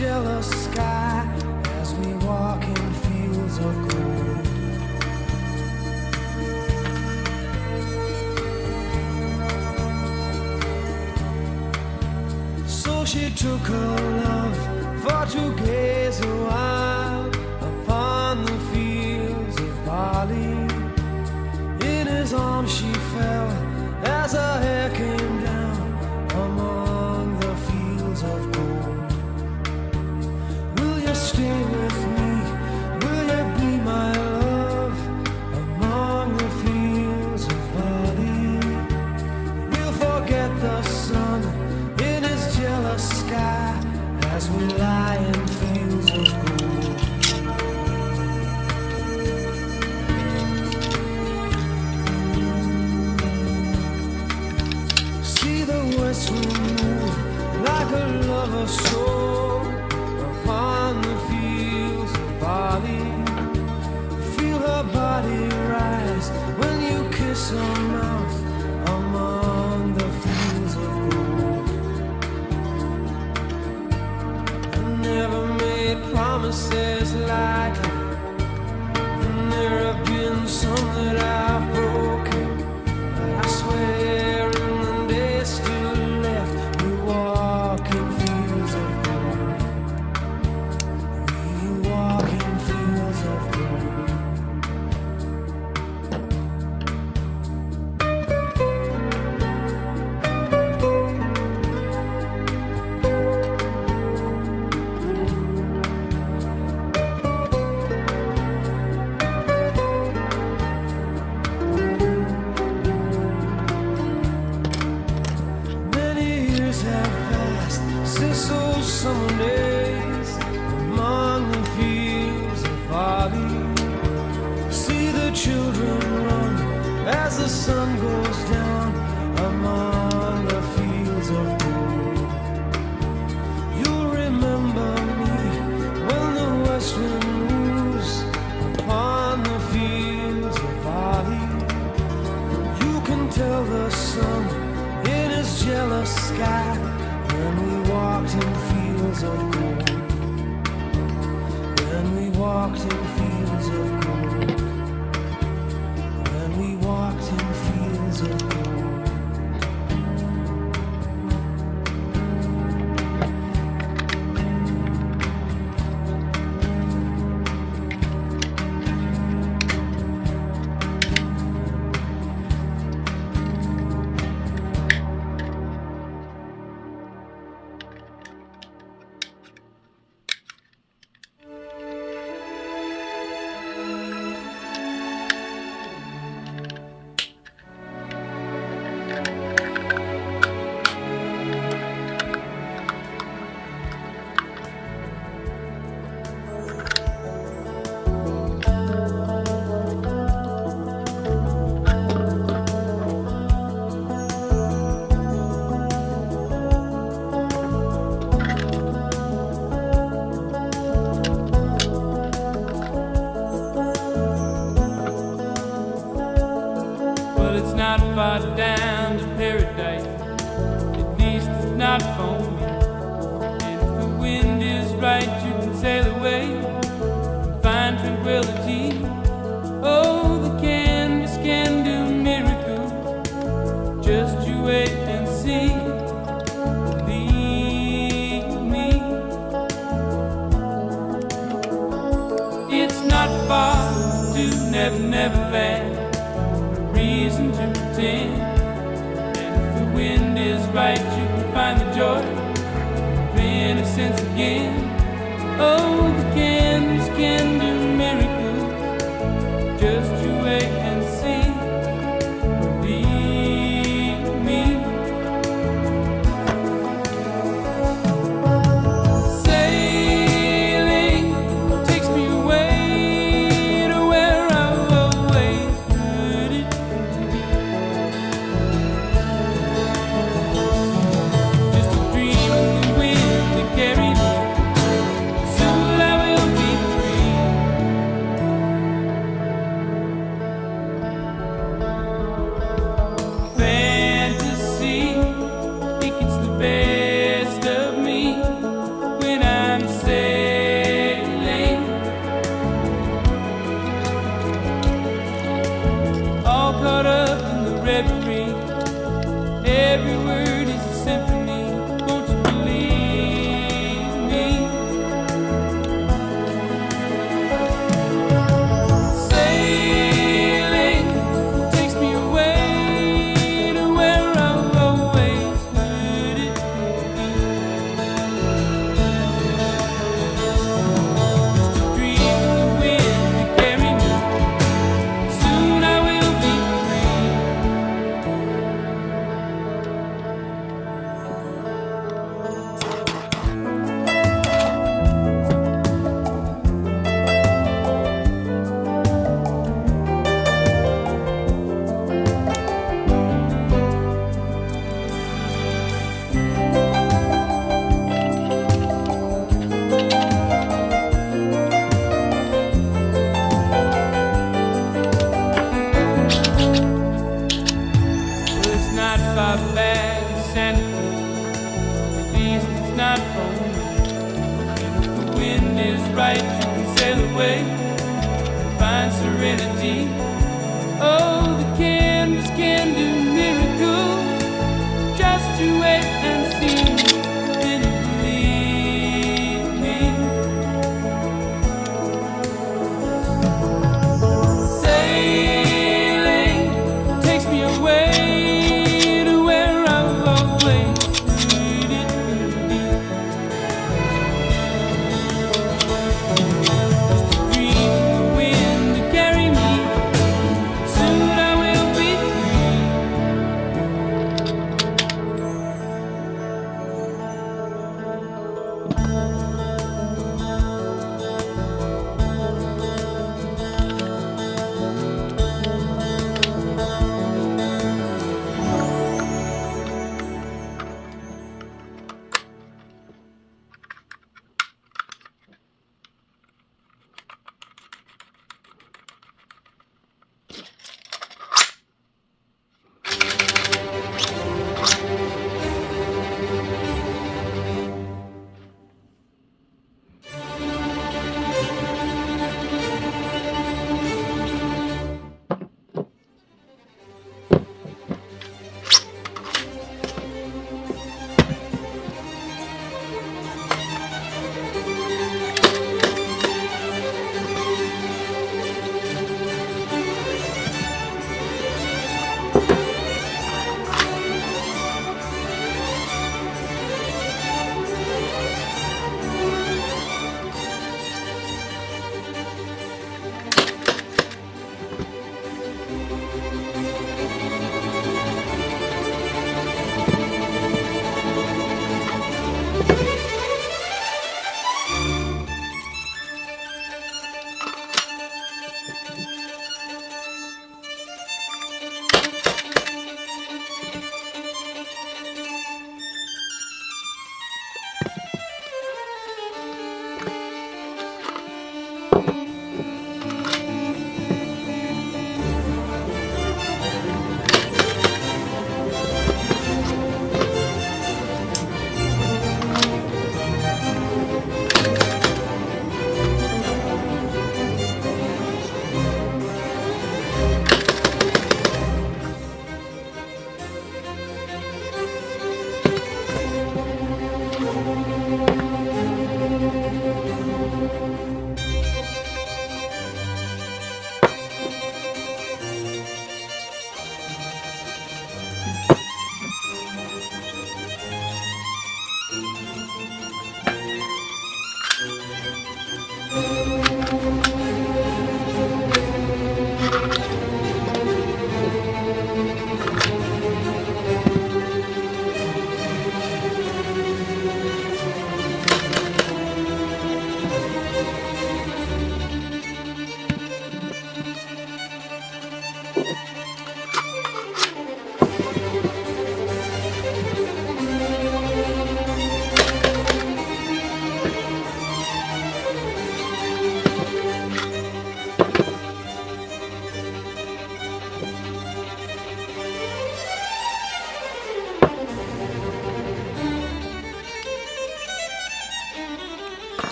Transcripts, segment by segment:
jealous sky as we walk in fields of gold. So she took her love for to gaze a while upon the fields of barley. In his arms she fell as her hair came down among the fields of gold. Will you stay with me? Will you be my love among the fields of barley? We'll forget the sun in his jealous sky as we lie in fields of gold. See the west wind move like a lover's soul upon the fields of barley. Feel her body rise when you kiss her mouth among the fields of gold. I never made promises lightly, and there have been some that I've broken. But I swear in the days still left, we walk in fields of gold. We walk in fields of gold. Many years have passed since those summer days among the fields of barley. See the children run as the sun goes down among the fields of gold. You'll remember me when the west wind moves upon the fields of barley. You can tell the sun in his jealous sky when we walked in fields of gold. When we walked in fields of gold. When we walked in fields of gold. Well, it's not far down to paradise, at least it's not for me. And if the wind is right, you can sail away and find tranquility. Oh, the canvas can do miracles, just you wait and see. Believe me, it's not far to Never Never Land. Reason to pretend, and if the wind is right, you can find the joy of innocence again. Oh, the canvas can do miracles, just you wait and see. Believe me. Sailing takes me away to where I've always heard it. Just a dream of the wind that carried me. Soon I will be free. every word is a symphony. Won't you believe me? Sailing takes me away to where I've always wanted it to be. Just a dream the wind to carry me. Soon I will be free. Well, it's not far back to Santa Cruz. At least it's not for me. And if the wind is right, you can sail away and find serenity. Oh, the canvas can do miracles. Just you wait and see. Then you believe me. Sailing takes me away to where I've always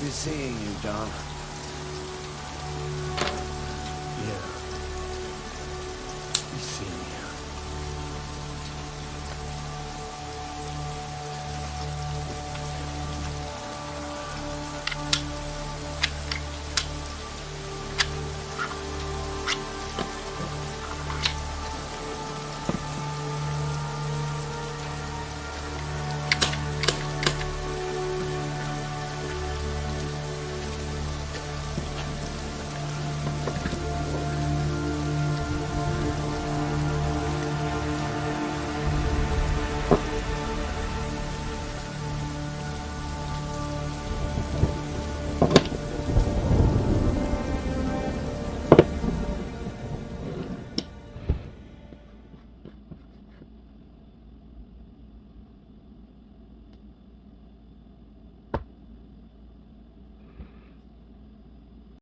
be seeing you, John.